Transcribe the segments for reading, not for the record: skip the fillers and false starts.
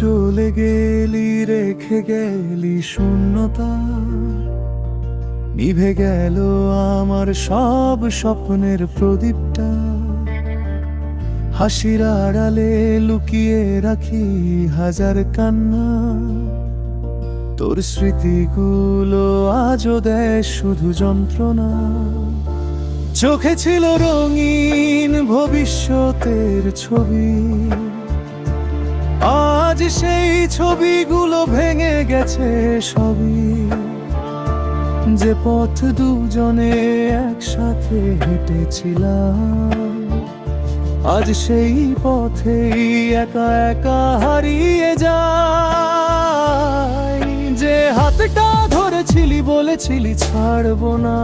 চলে গেলি, রেখে গেলি শূন্যতা। নিভে গেল আমার সব স্বপ্নের প্রদীপটা। হাসির আড়ালে লুকিয়ে রাখি হাজার কান্না। তোর স্মৃতিগুলো আজও দেয় শুধু যন্ত্রণা। চোখে ছিল রঙিন ভবিষ্যতের ছবি, আজ সেই ছবিগুলো ভেঙে গেছে সবই। যে পথ দুজনে একসাথে হেঁটেছিলাম, আজ সেই পথেই একা একা হারিয়ে যায়। যে হাতটা ধরেছিলি, বলেছিলি ছাড়বো না,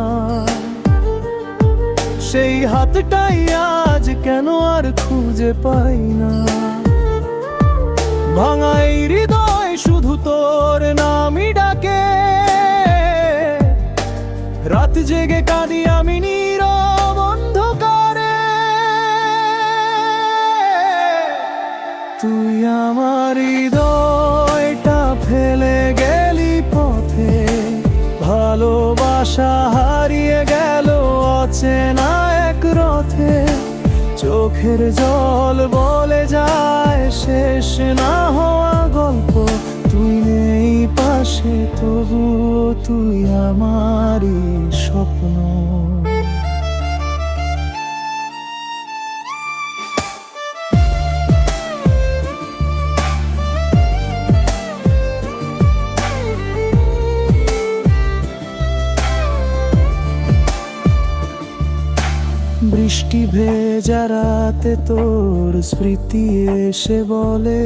সেই হাতটাই আজ কেন আর খুঁজে পাই না। ভাঙাই হৃদয় শুধু তোর নামই ডাকে, রাত জেগে কাঁদি আমি নীরব অন্ধকারে। তুই আমার হৃদয়টা ফেলে গেলি পথে, ভালোবাসা হারিয়ে গেল অচেনা এক রথে। চোখের জল বলে যায় শেষ না হওয়া গল্প। তুই নেই পাশে, তবুও তুই আমারই স্বপ্ন। বৃষ্টি ভেজা রাতে তোর স্মৃতি এসে বলে,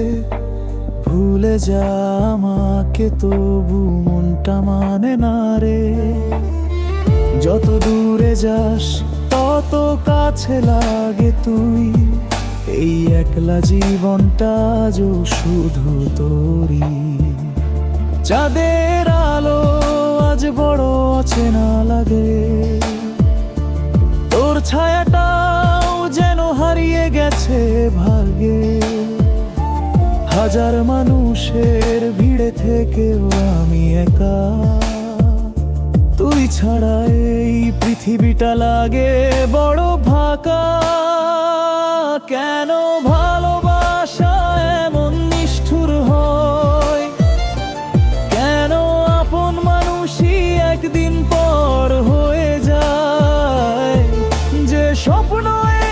ভুলে যা আমাকে, তবু মনটা মানে না রে। যত দূরে যাস তত কাছে লাগে তুই, এই একলা জীবনটা আজও শুধু তোরই। চাঁদের আলো আজ বড় অচেনা লাগে, তোর ছায়াটাও যেন হারিয়ে গেছে ভাগ্যে। হাজার মানুষের ভিড়ে থেকেও আমি একা, তুই ছাড়া এই পৃথিবীটা লাগে বড় ফাঁকা। কেন ভালোবাসা এমন নিষ্ঠুর হয়, কেন আপন মানুষই একদিন পর হয়ে যায়। যে স্বপ্ন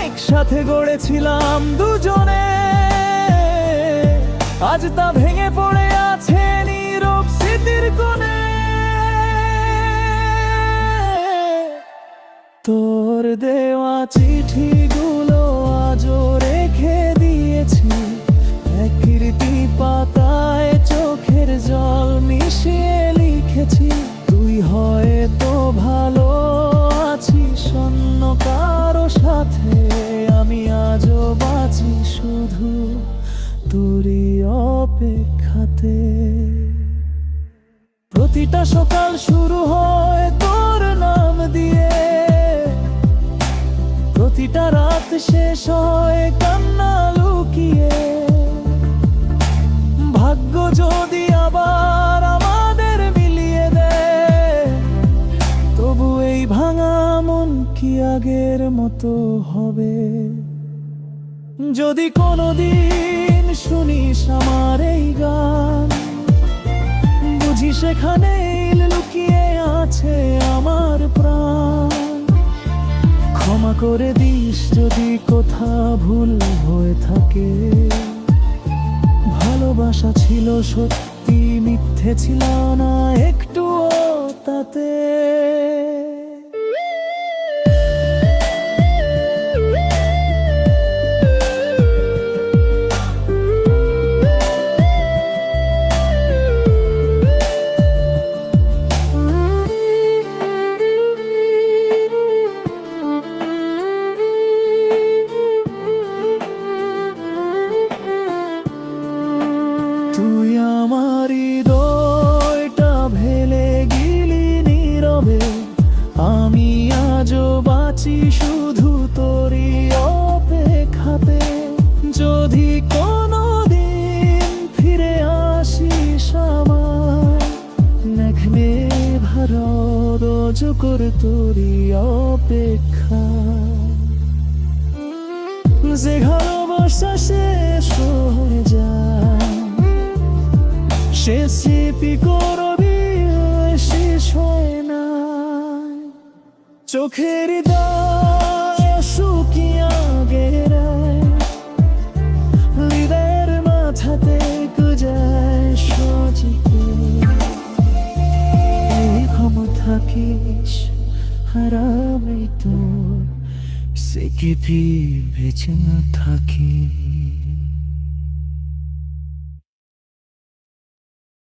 একসাথে গড়েছিলাম দুজনে, আজ তা ভেঙে পড়ে আছে নীরব স্মৃতির কোণে। তোর দেওয়া চিঠিগুলো আজও রেখে দিয়েছি, একটি পাতায় চোখের জল মিশিয়ে লিখেছি। তুই হয়তো ভালো আছিস অন্য কারো সাথে, আমি আজও বাঁচি শুধু তোরই অপেক্ষাতে। প্রতিটা সকাল শুরু হয় তোর নাম দিয়ে, প্রতিটা রাত শেষ হয় কান্না লুকিয়ে। ভাগ্য যদি আবার আমাদের মিলিয়ে দেয়, তবু এই ভাঙা মন কি আগের মতো হবে? যদি কোনোদিন শুনিস আমার এই গান, বুঝি সেখানে লুকিয়ে আছে আমার প্রাণ। ক্ষমা করে দিস যদি কোথা ভুল হয়ে থাকে, ভালোবাসা ছিল সত্যি, মিথ্যে ছিল না একটুও তাতে। তুই আমার হৃদয়টা ভেলে গেলি নীরবে, আমি আজও বাঁচি শুধু তোরই অপেক্ষাতে। যদি কোনোদিন ফিরে অজগর তোরই অপেক্ষা। যে ভালোবাসা শেষ হয়ে যায়, সে স্মৃতি করবি শেষ হয় না। চোখের হৃদয় শুকিয়া গেরায়, হৃদয়ের মাথাতে গুজায় সজিকে। এই ক্ষমতা থাকিস হারামে তোর, সে কি ভি বেঁচে না থাকি।